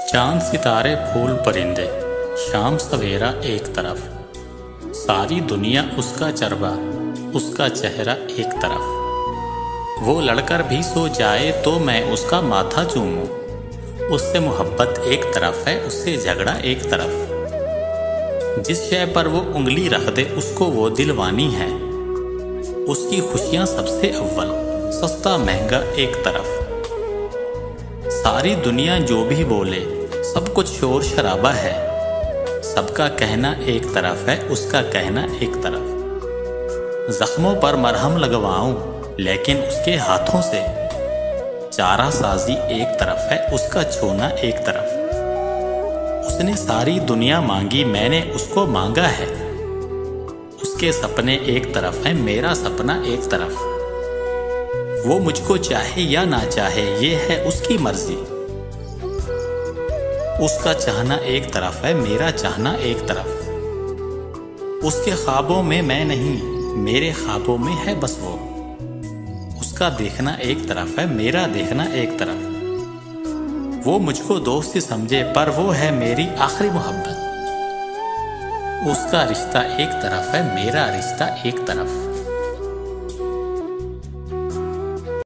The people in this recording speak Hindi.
चांद सितारे फूल परिंदे, शाम सवेरा एक तरफ, सारी दुनिया उसका चरबा, उसका चेहरा एक तरफ। वो लड़कर भी सो जाए तो मैं उसका माथा चूमूं, उससे मोहब्बत एक तरफ है, उससे झगड़ा एक तरफ। जिस शय पर वो उंगली रख दे उसको वो दिलवानी है, उसकी खुशियां सबसे अव्वल, सस्ता महंगा एक तरफ। सारी दुनिया जो भी बोले सब कुछ शोर शराबा है, सबका कहना एक तरफ है, उसका कहना एक तरफ। जख्मों पर मरहम लगवाऊं लेकिन उसके हाथों से चारा साजी एक तरफ है, उसका छूना एक तरफ। उसने सारी दुनिया मांगी, मैंने उसको मांगा है, उसके सपने एक तरफ है, मेरा सपना एक तरफ। वो मुझको चाहे या ना चाहे ये है उसकी मर्जी, उसका चाहना एक तरफ है, मेरा चाहना एक तरफ। उसके ख्वाबों में मैं नहीं, मेरे ख्वाबों में है बस वो, उसका देखना एक तरफ है, मेरा देखना एक तरफ। वो मुझको दोस्त समझे पर वो है मेरी आखिरी मोहब्बत, उसका रिश्ता एक तरफ है, मेरा रिश्ता एक तरफ।